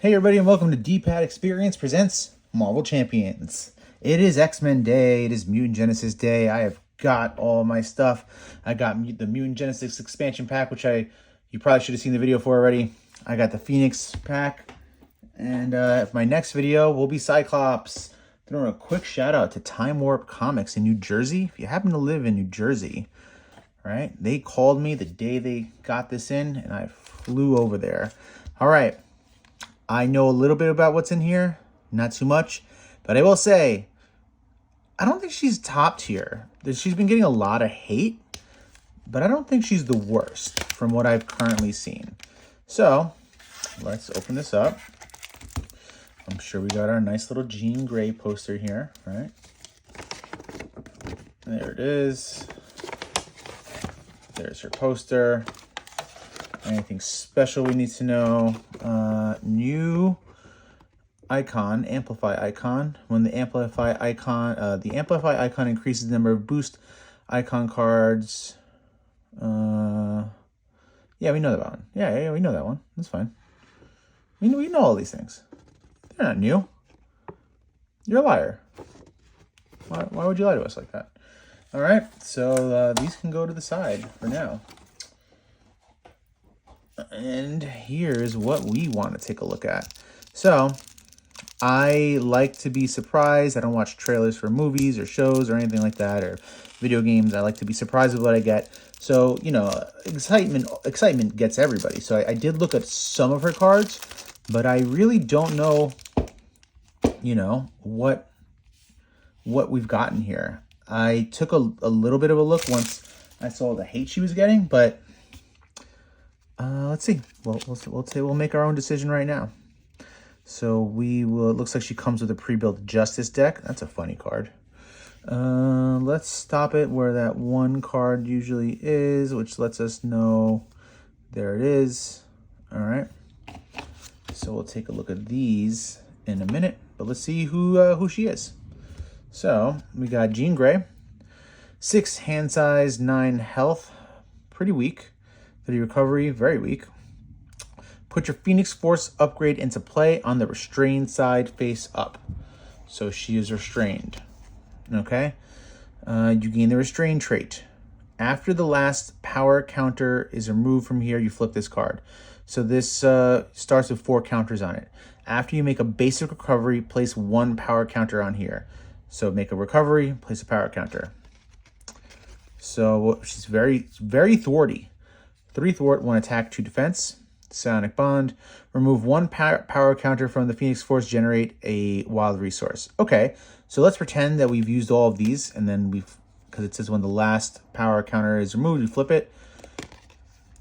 Hey everybody, and welcome to Dpad Experience presents Marvel Champions. It is X-Men Day, it is Mutant Genesis Day. I have got all my stuff. I got the Mutant Genesis expansion pack, which you probably should have seen the video for already. I got the Phoenix pack, and my next video will be Cyclops. Throwing a quick shout out to Time Warp Comics in New Jersey. If you happen to live in New Jersey, right? They called me the day they got this in, and I flew over there. All right. I know a little bit about what's in here, not too much, but I will say, I don't think she's top tier. She's been getting a lot of hate, but I don't think she's the worst from what I've currently seen. So, let's open this up. I'm sure we got our nice little Jean Grey poster here, right? There it is. There's her poster. Anything special we need to know? New icon, amplify icon. When the amplify icon increases the number of boost icon cards. Yeah, we know that one. Yeah, we know that one. That's fine. We know all these things. They're not new. You're a liar. Why would you lie to us like that? All right, so these can go to the side for now. And here's what we want to take a look at. So, I like to be surprised. I don't watch trailers for movies or shows or anything like that, or video games. I like to be surprised with what I get. So, excitement gets everybody. So I did look at some of her cards, but I really don't know, what we've gotten here. I took a little bit of a look once I saw the hate she was getting, but let's see. We'll make our own decision right now. So it looks like she comes with a pre-built Justice deck. That's a funny card. Let's stop it where that one card usually is, which lets us know. There it is. All right. So we'll take a look at these in a minute, but let's see who she is. So we got Jean Grey, 6 hand size, 9 health, pretty weak. 3 recovery, very weak. Put your Phoenix Force upgrade into play on the restrained side face up. So she is restrained. Okay. You gain the restrained trait. After the last power counter is removed from here, you flip this card. So this starts with 4 counters on it. After you make a basic recovery, place 1 power counter on here. So make a recovery, place a power counter. So she's very, very thwarty. 3 thwart, 1 attack, 2 defense. Psionic Bond. Remove 1 power counter from the Phoenix Force. Generate a wild resource. Okay, so let's pretend that we've used all of these, and then because it says when the last power counter is removed, you flip it.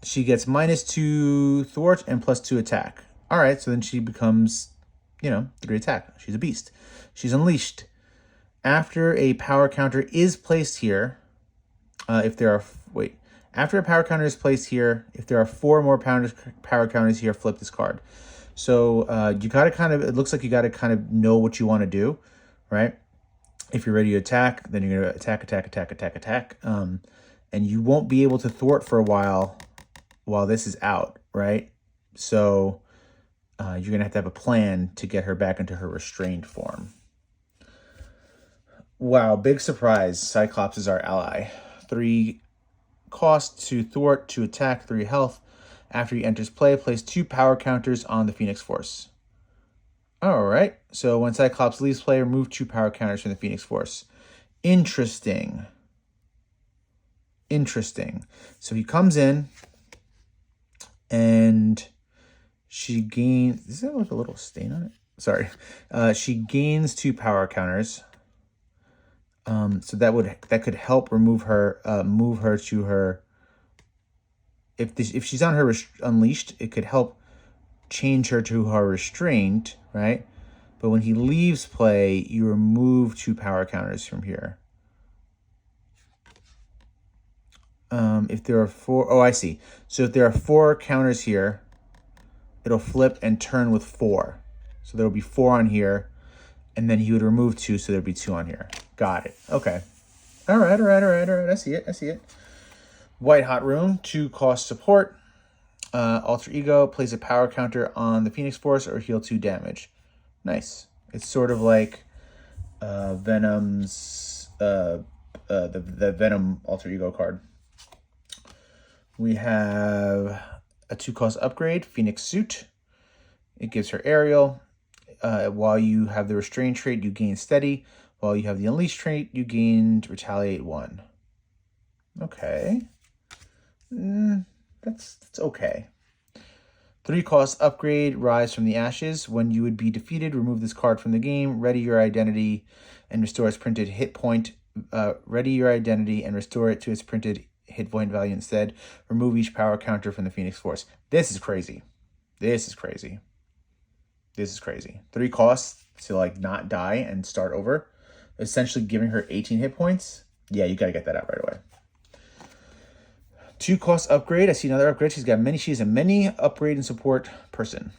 She gets -2 thwart and +2 attack. All right, so then she becomes, 3 attack. She's a beast. She's unleashed. After a power counter is placed here, after a power counter is placed here, if there are 4 more power counters here, flip this card. So you gotta it looks like you gotta kind of know what you want to do, right? If you're ready to attack, then you're gonna attack. And you won't be able to thwart for a while this is out, right? So you're gonna have to have a plan to get her back into her restrained form. Wow, big surprise. Cyclops is our ally. 3 cost to thwart, 2 attack, 3 health. After he enters play, place 2 power counters on the Phoenix Force. All right. So when Cyclops leaves play, remove 2 power counters from the Phoenix Force. Interesting. So he comes in, and she gains. Is that like a little stain on it? Sorry. She gains 2 power counters. So that could help remove her, move her to her. If she's on her unleashed, it could help change her to her restrained, right? But when he leaves play, you remove 2 power counters from here. If there are 4, oh, I see. So if there are 4 counters here, it'll flip and turn with 4. So there will be 4 on here. And then he would remove 2, so there'd be 2 on here. Got it. Okay. All right. I see it. White Hot Room, 2 cost support. Alter Ego, place a power counter on the Phoenix Force or heal 2 damage. Nice. It's sort of like Venom's the Venom Alter Ego card. We have a 2-cost upgrade, Phoenix Suit. It gives her aerial. While you have the Restrain trait, you gain Steady. While you have the Unleash trait, you gain Retaliate 1. Okay. That's okay. 3-cost upgrade, Rise from the Ashes. When you would be defeated, remove this card from the game. Ready your identity and restore its printed hit point. Ready your identity and restore it to its printed hit point value instead. Remove each power counter from the Phoenix Force. This is crazy. This is crazy. This is crazy. 3 costs to like not die and start over. Essentially giving her 18 hit points. Yeah, you gotta get that out right away. 2-cost upgrade. I see another upgrade. She's a many upgrade and support person.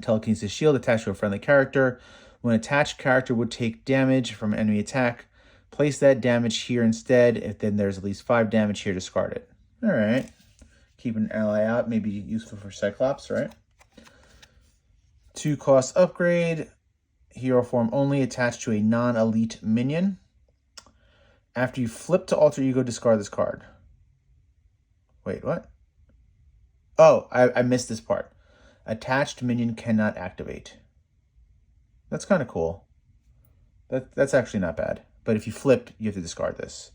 Telekinesis shield attached to a friendly character. When attached character would take damage from an enemy attack, place that damage here instead. If then there's at least 5 damage here, discard it. All right. Keep an ally out. Maybe useful for Cyclops, right? 2-cost upgrade. Hero form only attached to a non-elite minion. After you flip to Alter Ego, discard this card. Wait, what? Oh, I missed this part. Attached minion cannot activate. That's kind of cool. That's actually not bad. But if you flip, you have to discard this.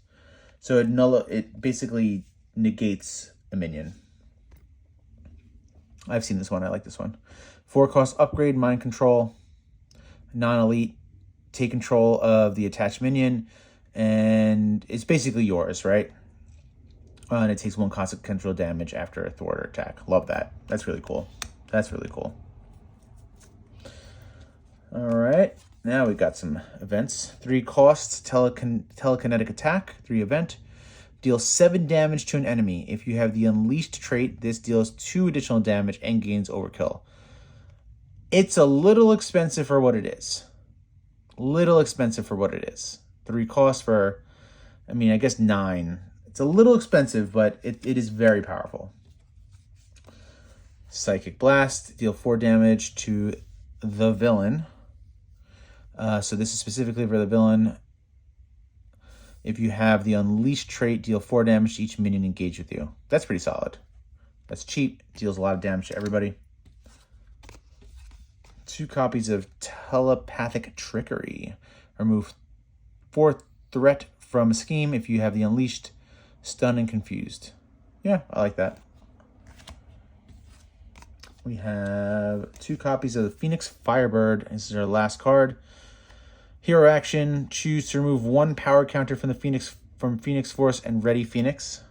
So it basically negates a minion. I've seen this one. I like this one. 4-cost upgrade, Mind Control. Non-elite. Take control of the attached minion. And it's basically yours, right? And it takes 1 consequential damage after a thwart or attack. Love that. That's really cool. That's really cool. All right. Now we got some events. 3 costs, telekinetic attack, 3 event. Deal 7 damage to an enemy. If you have the Unleashed trait, this deals 2 additional damage and gains overkill. It's a little expensive for what it is. 3 costs for, I guess 9. It's a little expensive, but it is very powerful. Psychic Blast, deal 4 damage to the villain. So this is specifically for the villain. If you have the Unleashed trait, deal 4 damage to each minion engaged with you. That's pretty solid. That's cheap. Deals a lot of damage to everybody. 2 copies of Telepathic Trickery. Remove 4 threat from a scheme if you have the Unleashed, Stun, and Confused. Yeah, I like that. We have 2 copies of the Phoenix Firebird. This is our last card. Hero action. Choose to remove 1 power counter from Phoenix Force and ready Phoenix.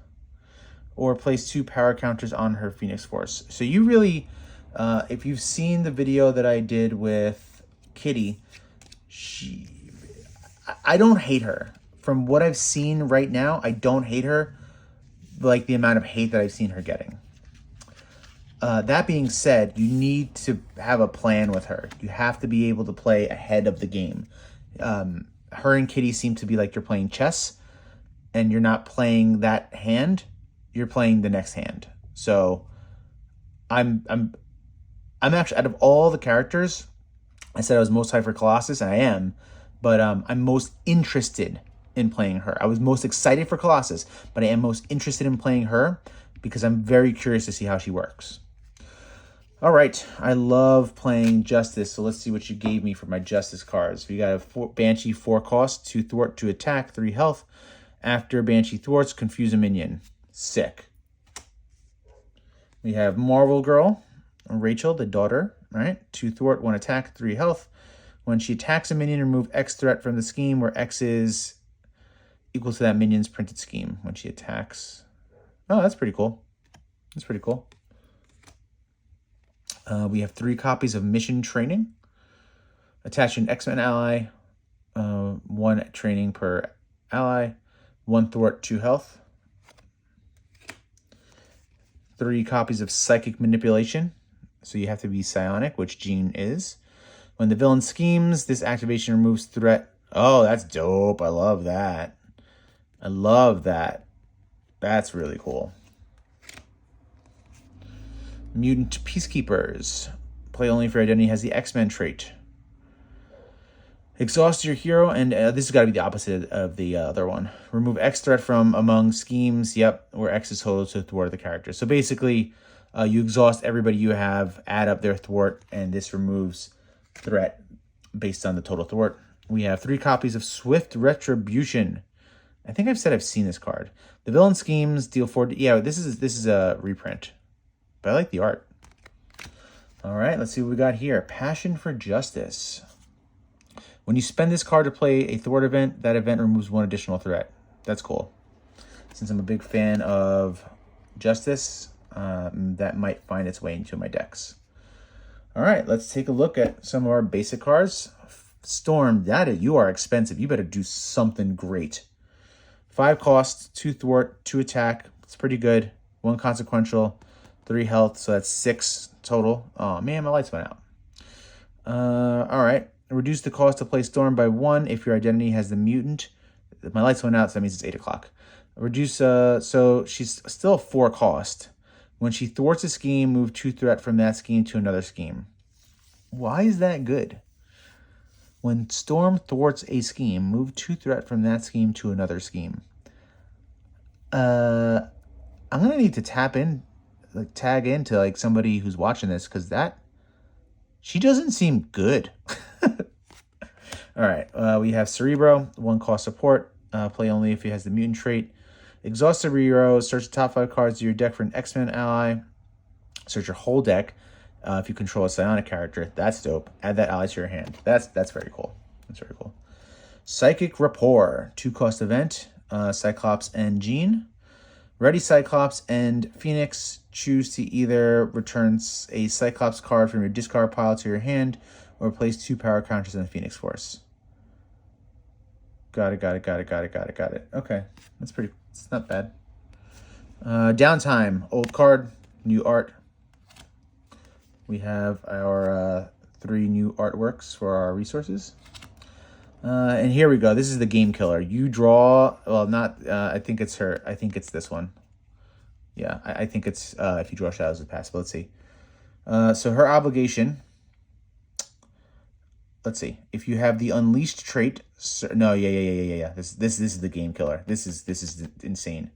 Or place 2 power counters on her Phoenix Force. So you really, if you've seen the video that I did with Kitty, I don't hate her. From what I've seen right now, I don't hate her like the amount of hate that I've seen her getting. That being said, you need to have a plan with her. You have to be able to play ahead of the game. Her and Kitty seem to be like you're playing chess, and you're not playing that hand. You're playing the next hand. So, I'm actually, out of all the characters, I said I was most hyped for Colossus, and I am, but I'm most interested in playing her. I was most excited for Colossus, but I am most interested in playing her because I'm very curious to see how she works. All right, I love playing Justice, so let's see what you gave me for my Justice cards. We got a Banshee 4 cost, 2 thwart, 2 attack, 3 health. After Banshee thwarts, confuse a minion. Sick. We have Marvel Girl, Rachel, the daughter, right? 2 thwart, 1 attack, 3 health. When she attacks a minion, remove X threat from the scheme where X is equal to that minion's printed scheme when she attacks. Oh, that's pretty cool. That's pretty cool. We have 3 copies of Mission Training. Attach an X-Men ally. 1 training per ally. 1 thwart, 2 health. 3 copies of Psychic Manipulation. So you have to be psionic, which Jean is. When the villain schemes, this activation removes threat. Oh, that's dope. I love that. I love that. That's really cool. Mutant Peacekeepers. Play only if your identity has the X-Men trait. Exhaust your hero, and this has got to be the opposite of the other one. Remove X threat from among schemes, yep, where X is total to thwart the character. So basically, you exhaust everybody you have, add up their thwart, and this removes threat based on the total thwart. We have 3 copies of Swift Retribution. I think I've said I've seen this card. The villain schemes deal 4... Yeah, this is a reprint. But I like the art. All right, let's see what we got here. Passion for Justice. When you spend this card to play a thwart event, that event removes 1 additional threat. That's cool. Since I'm a big fan of Justice, that might find its way into my decks. All right, let's take a look at some of our basic cards. Storm, you are expensive. You better do something great. 5 cost, 2 thwart, 2 attack. It's pretty good. 1 consequential, 3 health, so that's 6 total. Oh man, my lights went out. All right. Reduce the cost to play Storm by 1 if your identity has the mutant. My lights went out, so that means it's 8 o'clock. Reduce, so she's still 4 cost. When she thwarts a scheme, move 2 threat from that scheme to another scheme. Why is that good? When Storm thwarts a scheme, move 2 threat from that scheme to another scheme. I'm gonna need to tag into like somebody who's watching this, because she doesn't seem good. All right, we have Cerebro, 1 cost support. Play only if he has the mutant trait. Exhaust Cerebro, search the top 5 cards of your deck for an X-Men ally. Search your whole deck if you control a psionic character. That's dope. Add that ally to your hand. That's very cool. That's very cool. Psychic Rapport, 2 cost event. Cyclops and Jean. Ready Cyclops and Phoenix. Choose to either return a Cyclops card from your discard pile to your hand, or place 2 power counters on the Phoenix Force. Got it. Okay, it's not bad. Downtime, old card, new art. We have our 3 new artworks for our resources. And here we go. This is the game killer. You draw, well, not, I think it's her. I think it's this one. Yeah, I think it's if you draw Shadows of the Past, but let's see. So her obligation, let's see. If you have the Unleashed trait, no, yeah. This is the game killer. This is insane.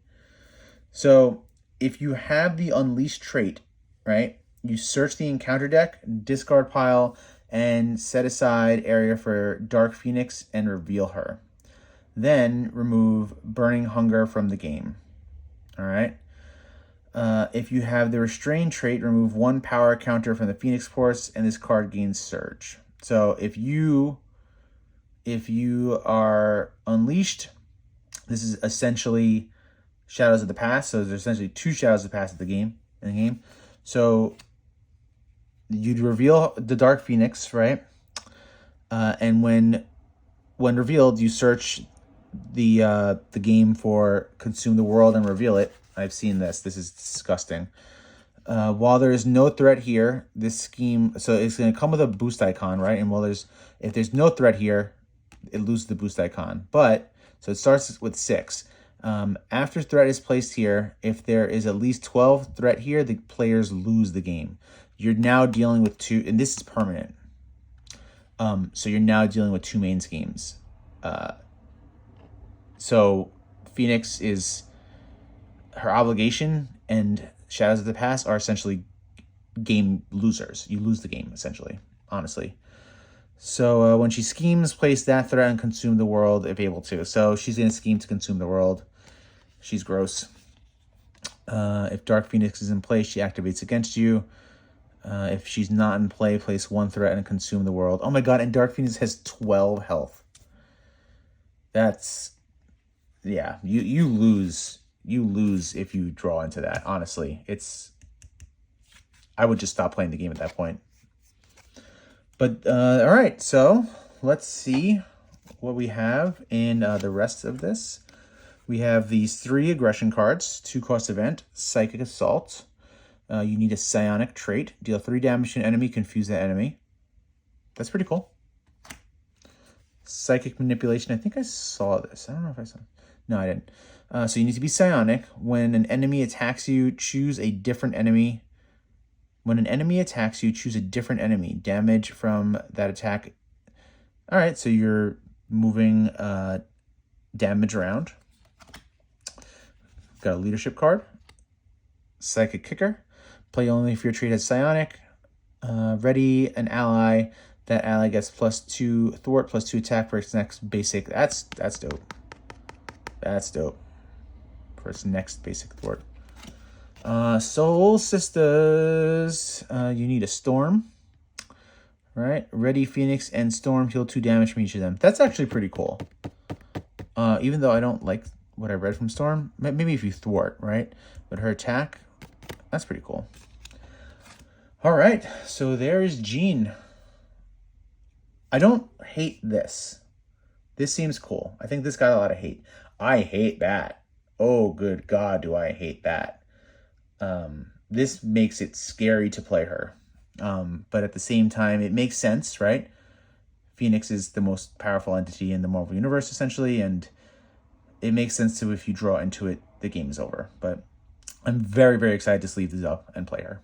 So if you have the Unleashed trait, right? You search the encounter deck, discard pile, and set aside area for Dark Phoenix and reveal her. Then remove Burning Hunger from the game. All right. If you have the Restrain trait, remove 1 power counter from the Phoenix Force, and this card gains Surge. So if you are Unleashed, this is essentially Shadows of the Past. So there's essentially 2 Shadows of the Past in the game. So you'd reveal the Dark Phoenix, right? And when revealed, you search the game for Consume the World and reveal it. I've seen this. This is disgusting. While there is no threat here, this scheme, so it's going to come with a boost icon, right? And if there's no threat here, it loses the boost icon. But so it starts with 6. After threat is placed here, if there is at least 12 threat here, the players lose the game. You're now dealing with 2, and this is permanent. So you're now dealing with 2 main schemes. So Phoenix is her obligation, and Shadows of the Past are essentially game losers. You lose the game, essentially, honestly. So when she schemes, place that threat and consume the world if able to. So she's going to scheme to consume the world. She's gross. If Dark Phoenix is in play, she activates against you. If she's not in play, place 1 threat and consume the world. Oh my god, and Dark Phoenix has 12 health. That's, yeah, you lose. You lose if you draw into that, honestly. I would just stop playing the game at that point. But, all right, so let's see what we have in the rest of this. We have these 3 aggression cards, 2 cost event, Psychic Assault. You need a psionic trait. Deal 3 damage to an enemy, confuse that enemy. That's pretty cool. Psychic Manipulation. I think I saw this. I don't know if I saw it. No, I didn't. So you need to be psionic. When an enemy attacks you, choose a different enemy When an enemy attacks you, choose a different enemy. Damage from that attack. All right, so you're moving damage around. Got a leadership card. Psychic Kicker. Play only if your trait has psionic. Ready an ally. That ally gets +2 thwart, +2 attack for its next basic. That's dope. That's dope. For its next basic thwart. Soul Sisters. You need a Storm. Right? Ready Phoenix and Storm heal 2 damage from each of them. That's actually pretty cool. Even though I don't like what I read from Storm. Maybe if you thwart, right? But her attack, that's pretty cool. All right, so there's Jean. I don't hate this. This seems cool. I think this got a lot of hate. I hate that. Oh, good God, do I hate that. This makes it scary to play her. But at the same time, it makes sense, right? Phoenix is the most powerful entity in the Marvel Universe, essentially, and it makes sense to if you draw into it, the game is over. But I'm very, very excited to sleeve this up and play her.